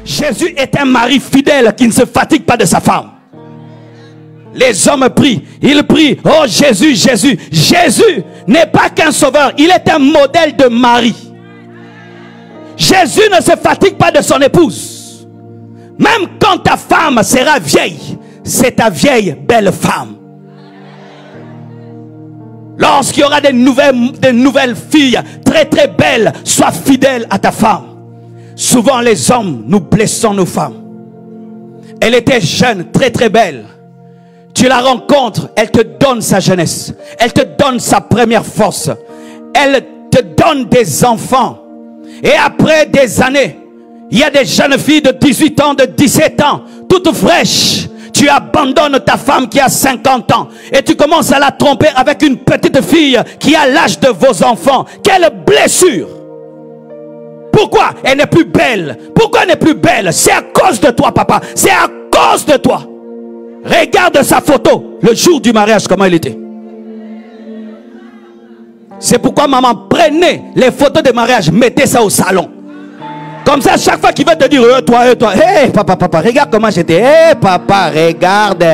Jésus est un mari fidèle qui ne se fatigue pas de sa femme. Les hommes prient, ils prient. Oh Jésus, Jésus. Jésus n'est pas qu'un sauveur, il est un modèle de mari. Jésus ne se fatigue pas de son épouse. Même quand ta femme sera vieille, c'est ta vieille belle femme. Lorsqu'il y aura des nouvelles filles très très belles, sois fidèle à ta femme. Souvent les hommes, nous blessons nos femmes. Elle était jeune, très très belle. Tu la rencontres, elle te donne sa jeunesse. Elle te donne sa première force. Elle te donne des enfants. Et après des années, il y a des jeunes filles de 18 ans, de 17 ans, toutes fraîches. Tu abandonnes ta femme qui a 50 ans et tu commences à la tromper avec une petite fille qui a l'âge de vos enfants. Quelle blessure! Pourquoi elle n'est plus belle? Pourquoi elle n'est plus belle? C'est à cause de toi, papa. C'est à cause de toi. Regarde sa photo le jour du mariage, comment elle était. C'est pourquoi maman, prenez les photos de mariage, mettez ça au salon. Comme ça, chaque fois qu'il veut te dire, toi, hey, papa, regarde comment j'étais. Hey, papa, regarde.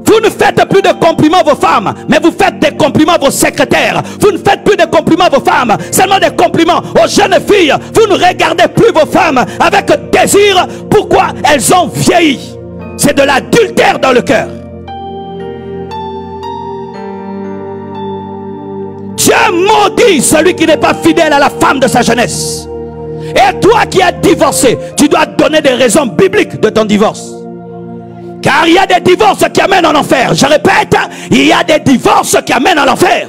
Vous ne faites plus de compliments à vos femmes, mais vous faites des compliments à vos secrétaires. Vous ne faites plus de compliments à vos femmes, seulement des compliments aux jeunes filles. Vous ne regardez plus vos femmes avec désir. Pourquoi? Elles ont vieilli. C'est de l'adultère dans le cœur. Dieu maudit celui qui n'est pas fidèle à la femme de sa jeunesse. Et toi qui as divorcé, tu dois donner des raisons bibliques de ton divorce. Car il y a des divorces qui amènent en enfer. Je répète, il y a des divorces qui amènent en enfer.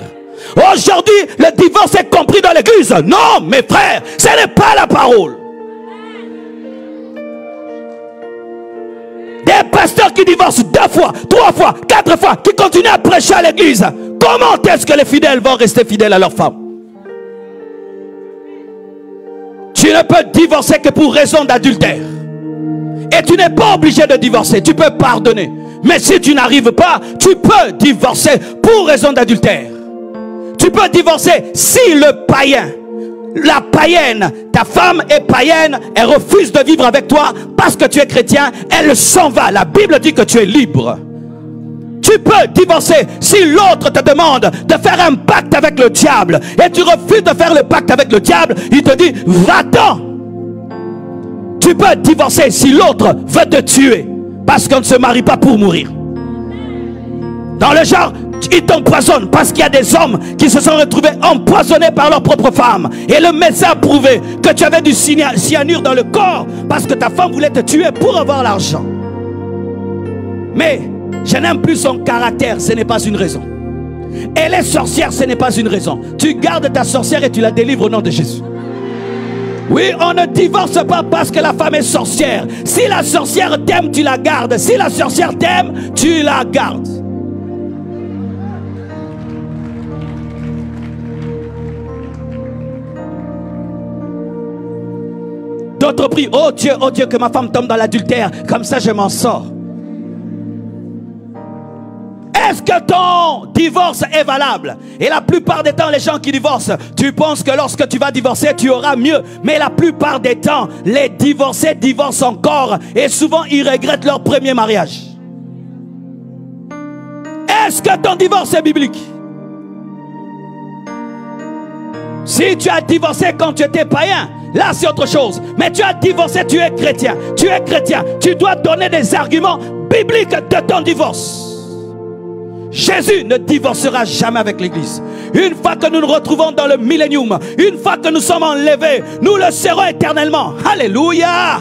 Aujourd'hui, le divorce est compris dans l'église. Non, mes frères, ce n'est pas la parole. Des pasteurs qui divorcent 2 fois, 3 fois, 4 fois, qui continuent à prêcher à l'église. Comment est-ce que les fidèles vont rester fidèles à leur femme? Tu ne peux divorcer que pour raison d'adultère. Et tu n'es pas obligé de divorcer, tu peux pardonner. Mais si tu n'arrives pas, tu peux divorcer pour raison d'adultère. Tu peux divorcer si le païen, la païenne, ta femme est païenne, elle refuse de vivre avec toi parce que tu es chrétien, elle s'en va. La Bible dit que tu es libre. Tu peux divorcer si l'autre te demande de faire un pacte avec le diable et tu refuses de faire le pacte avec le diable, il te dit va-t'en. Tu peux divorcer si l'autre veut te tuer parce qu'on ne se marie pas pour mourir. Dans le genre, ils t'empoisonnent parce qu'il y a des hommes qui se sont retrouvés empoisonnés par leur propre femme. Et le médecin a prouvé que tu avais du cyanure dans le corps parce que ta femme voulait te tuer pour avoir l'argent. Mais je n'aime plus son caractère, ce n'est pas une raison. Elle est sorcière, ce n'est pas une raison. Tu gardes ta sorcière et tu la délivres au nom de Jésus. Oui, on ne divorce pas parce que la femme est sorcière. Si la sorcière t'aime, tu la gardes. Si la sorcière t'aime, tu la gardes. D'autres prient, oh Dieu, que ma femme tombe dans l'adultère. Comme ça, je m'en sors. Est-ce que ton divorce est valable? Et la plupart des temps, les gens qui divorcent, tu penses que lorsque tu vas divorcer, tu auras mieux. Mais la plupart des temps, les divorcés divorcent encore. Et souvent, ils regrettent leur premier mariage. Est-ce que ton divorce est biblique? Si tu as divorcé quand tu étais païen, là c'est autre chose. Mais tu as divorcé, tu es chrétien. Tu es chrétien. Tu dois donner des arguments bibliques de ton divorce. Jésus ne divorcera jamais avec l'église. Une fois que nous nous retrouvons dans le millénium, une fois que nous sommes enlevés, nous le serons éternellement. Alléluia.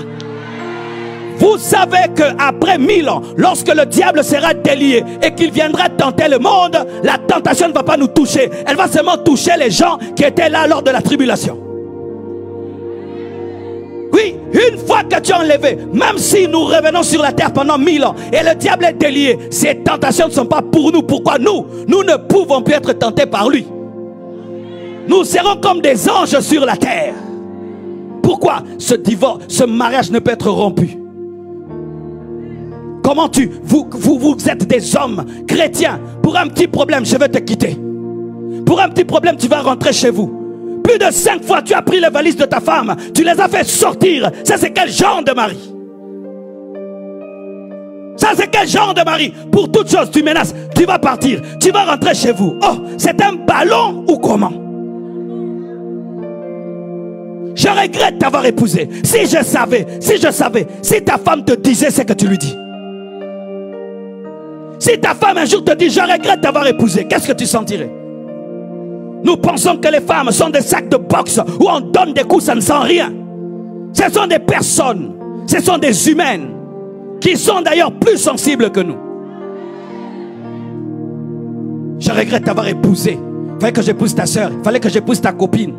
Vous savez qu'après 1000 ans, lorsque le diable sera délié et qu'il viendra tenter le monde, la tentation ne va pas nous toucher. Elle va seulement toucher les gens qui étaient là lors de la tribulation. Oui, une fois que tu es enlevé, même si nous revenons sur la terre pendant 1000 ans et le diable est délié, ces tentations ne sont pas pour nous. Pourquoi nous ne pouvons plus être tentés par lui? Nous serons comme des anges sur la terre. Pourquoi ce mariage ne peut être rompu? Comment vous êtes des hommes chrétiens. Pour un petit problème, je vais te quitter. Pour un petit problème, tu vas rentrer chez vous. Plus de 5 fois, tu as pris les valises de ta femme. Tu les as fait sortir. Ça, c'est quel genre de mari? Ça, c'est quel genre de mari? Pour toute chose, tu menaces. Tu vas partir. Tu vas rentrer chez vous. Oh, c'est un ballon ou comment? Je regrette t'avoir épousé. Si je savais, si ta femme te disait ce que tu lui dis. Si ta femme un jour te dit, je regrette t'avoir épousé, qu'est-ce que tu sentirais? Nous pensons que les femmes sont des sacs de boxe où on donne des coups, ça ne sent rien. Ce sont des personnes, ce sont des humaines qui sont d'ailleurs plus sensibles que nous. Je regrette t'avoir épousé. Il fallait que j'épouse ta soeur, il fallait que j'épouse ta copine.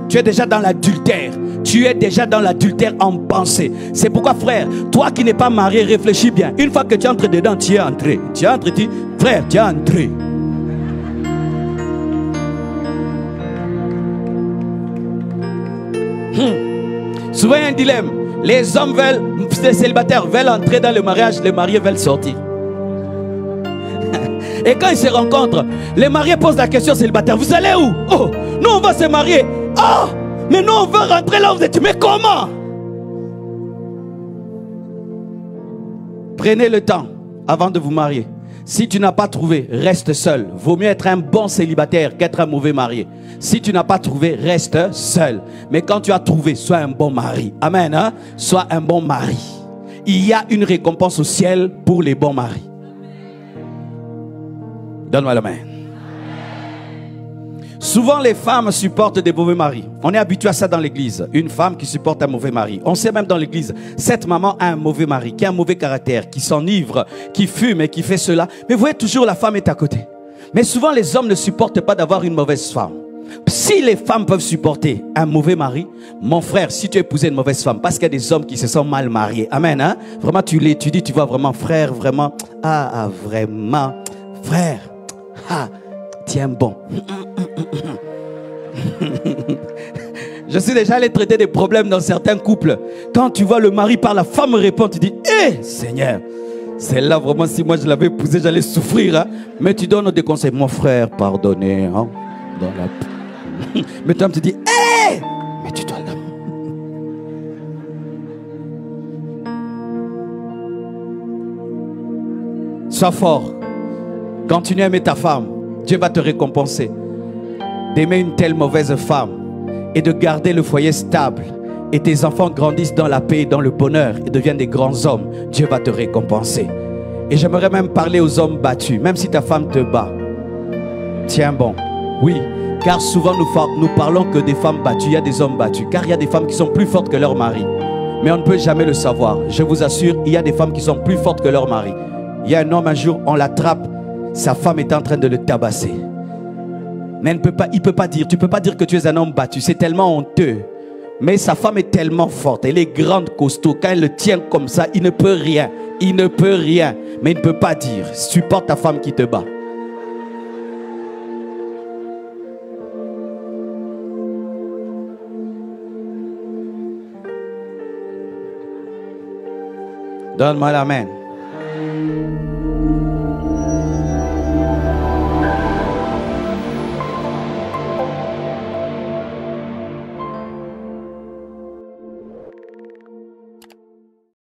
Tu es déjà dans l'adultère. Tu es déjà dans l'adultère en pensée. C'est pourquoi, frère, toi qui n'es pas marié, réfléchis bien. Une fois que tu entres dedans, tu es entré. Tu es entré, frère, tu es entré. Souvent, il y a un dilemme. Les hommes veulent, les célibataires veulent entrer dans le mariage, les mariés veulent sortir. Et quand ils se rencontrent, les mariés posent la question aux célibataires, vous allez où? Oh, nous on va se marier. Oh, mais nous on veut rentrer là où vous êtes. Mais comment? Prenez le temps avant de vous marier. Si tu n'as pas trouvé, reste seul. Vaut mieux être un bon célibataire qu'être un mauvais marié. Si tu n'as pas trouvé, reste seul. Mais quand tu as trouvé, sois un bon mari. Amen, hein? Sois un bon mari. Il y a une récompense au ciel pour les bons maris. Donne-moi la main. Souvent les femmes supportent des mauvais maris. On est habitué à ça dans l'église. Une femme qui supporte un mauvais mari. On sait même dans l'église, cette maman a un mauvais mari, qui a un mauvais caractère, qui s'enivre, qui fume et qui fait cela. Mais vous voyez, toujours la femme est à côté. Mais souvent les hommes ne supportent pas d'avoir une mauvaise femme. Si les femmes peuvent supporter un mauvais mari, mon frère, si tu épousais une mauvaise femme, parce qu'il y a des hommes qui se sont mal mariés. Amen, hein? Vraiment tu l'étudies, tu vois vraiment, frère, vraiment, vraiment, frère, tiens bon. Je suis déjà allé traiter des problèmes dans certains couples. Quand tu vois le mari par la femme répond, tu dis, hé, Seigneur, celle-là vraiment, si moi je l'avais épousée, j'allais souffrir. Hein? Mais tu donnes des conseils, mon frère, pardonnez. Hein? Dans la... Mais toi, tu dis, hé, mais tu dois là. Sois fort. Continue à aimer ta femme. Dieu va te récompenser. D'aimer une telle mauvaise femme et de garder le foyer stable. Et tes enfants grandissent dans la paix et dans le bonheur et deviennent des grands hommes. Dieu va te récompenser. Et j'aimerais même parler aux hommes battus. Même si ta femme te bat, tiens bon. Oui, car souvent nous parlons que des femmes battues. Il y a des hommes battus. Car il y a des femmes qui sont plus fortes que leur mari. Mais on ne peut jamais le savoir. Je vous assure, il y a des femmes qui sont plus fortes que leur mari. Il y a un homme, un jour, on l'attrape. Sa femme est en train de le tabasser. Mais il peut pas dire, tu ne peux pas dire que tu es un homme battu. C'est tellement honteux. Mais sa femme est tellement forte. Elle est grande, costaud. Quand elle le tient comme ça, il ne peut rien. Il ne peut rien. Mais il ne peut pas dire, supporte ta femme qui te bat. Donne-moi la main.